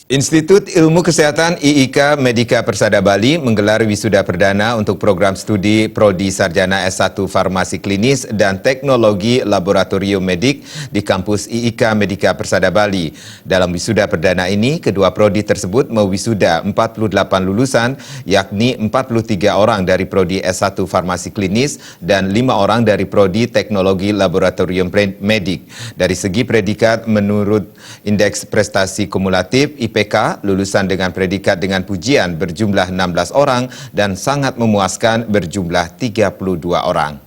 Institut Ilmu Kesehatan IIK Medika Persada Bali menggelar wisuda perdana untuk program studi Prodi Sarjana S1 Farmasi Klinis dan Teknologi Laboratorium Medik di kampus IIK Medika Persada Bali. Dalam wisuda perdana ini, kedua prodi tersebut mewisuda 48 lulusan, yakni 43 orang dari Prodi S1 Farmasi Klinis dan 5 orang dari Prodi Teknologi Laboratorium Medik. Dari segi predikat, menurut Indeks Prestasi Kumulatif IPK, lulusan dengan predikat dengan pujian berjumlah 16 orang dan sangat memuaskan berjumlah 32 orang.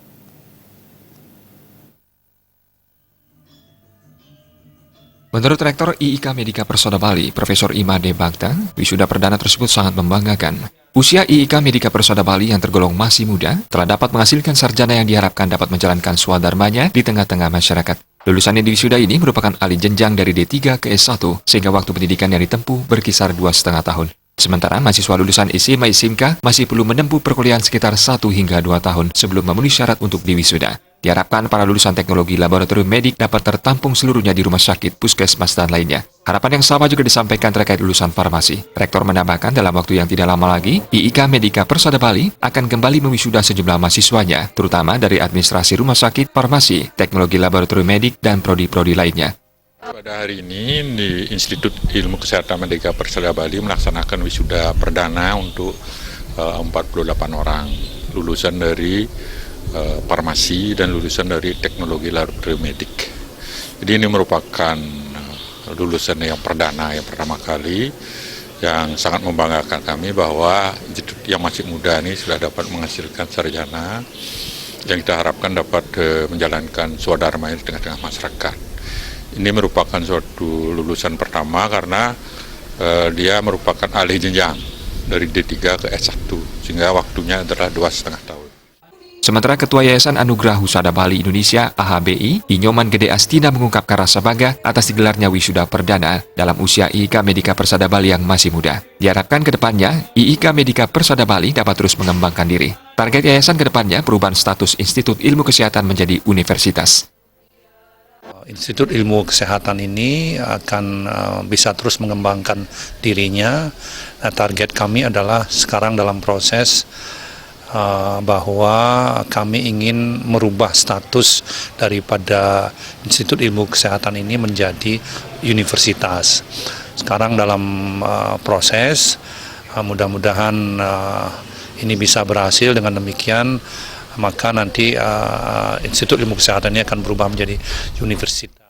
Menurut Rektor IIK Medika Persada Bali, Profesor Imade Bhakta, wisuda perdana tersebut sangat membanggakan. Usia IIK Medika Persada Bali yang tergolong masih muda telah dapat menghasilkan sarjana yang diharapkan dapat menjalankan swadharmanya di tengah-tengah masyarakat. Lulusan yang diwisuda ini merupakan ahli jenjang dari D3 ke S1, sehingga waktu pendidikan yang ditempuh berkisar 2,5 tahun. Sementara mahasiswa lulusan SMA ISIMKA masih perlu menempuh perkuliahan sekitar 1 hingga 2 tahun sebelum memenuhi syarat untuk diwisuda. Diharapkan para lulusan teknologi laboratorium medik dapat tertampung seluruhnya di rumah sakit, puskesmas, dan lainnya. Harapan yang sama juga disampaikan terkait lulusan farmasi. Rektor menambahkan dalam waktu yang tidak lama lagi, IIK Medika Persada Bali akan kembali mewisuda sejumlah mahasiswanya, terutama dari administrasi rumah sakit, farmasi, teknologi laboratorium medik, dan prodi-prodi lainnya. Pada hari ini di Institut Ilmu Kesehatan Medika Persada Bali melaksanakan wisuda perdana untuk 48 orang lulusan dari farmasi dan lulusan dari teknologi laboratorium medik. Jadi ini merupakan lulusan yang perdana, yang pertama kali, yang sangat membanggakan kami bahwa institut yang masih muda ini sudah dapat menghasilkan sarjana yang kita harapkan dapat menjalankan swadharma di tengah-tengah masyarakat. Ini merupakan suatu lulusan pertama karena dia merupakan ahli jenjang dari D3 ke S1, sehingga waktunya adalah 2,5 tahun. Sementara Ketua Yayasan Anugerah Husada Bali Indonesia AHBI, Inyoman Gede Astina mengungkapkan rasa bangga atas digelarnya wisuda perdana dalam usia IIK Medika Persada Bali yang masih muda. Diharapkan ke depannya, IIK Medika Persada Bali dapat terus mengembangkan diri. Target yayasan ke depannya perubahan status Institut Ilmu Kesehatan menjadi universitas. Institut Ilmu Kesehatan ini akan bisa terus mengembangkan dirinya. Target kami adalah sekarang dalam proses bahwa kami ingin merubah status daripada Institut Ilmu Kesehatan ini menjadi universitas. Sekarang dalam proses, mudah-mudahan ini bisa berhasil. Dengan demikian maka nanti Institut Ilmu Kesehatan ini akan berubah menjadi universitas.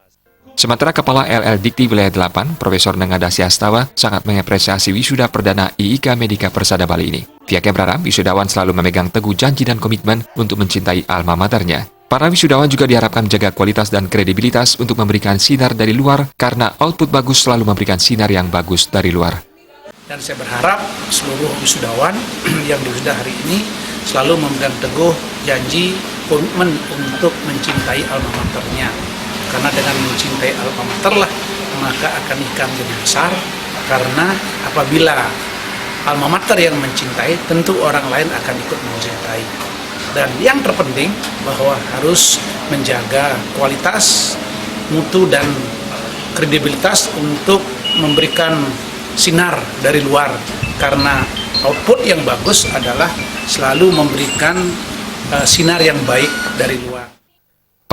Sementara Kepala LL Dikti Wilayah 8, Profesor Nengadasi Astawa, sangat mengapresiasi wisuda perdana IIK Medika Persada Bali ini. Pihaknya berharap wisudawan selalu memegang teguh janji dan komitmen untuk mencintai alma maternya. Para wisudawan juga diharapkan menjaga kualitas dan kredibilitas untuk memberikan sinar dari luar, karena output bagus selalu memberikan sinar yang bagus dari luar. Dan saya berharap seluruh wisudawan yang diwisuda hari ini selalu memegang teguh janji, komitmen untuk mencintai alma maternya. Karena dengan mencintai alma mater lah, maka akan nikah menjadi besar. Karena apabila alma mater yang mencintai, tentu orang lain akan ikut mencintai. Dan yang terpenting bahwa harus menjaga kualitas, mutu, dan kredibilitas untuk memberikan sinar dari luar. Karena output yang bagus adalah selalu memberikan sinar yang baik dari luar.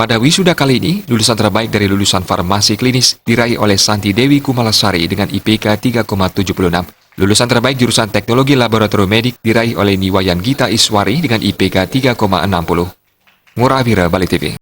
Pada wisuda kali ini, lulusan terbaik dari lulusan farmasi klinis diraih oleh Santi Dewi Kumalasari dengan IPK 3,76. Lulusan terbaik jurusan teknologi laboratorium medik diraih oleh Niwayan Gita Iswari dengan IPK 3,60. Ngurah Wira, Bali TV.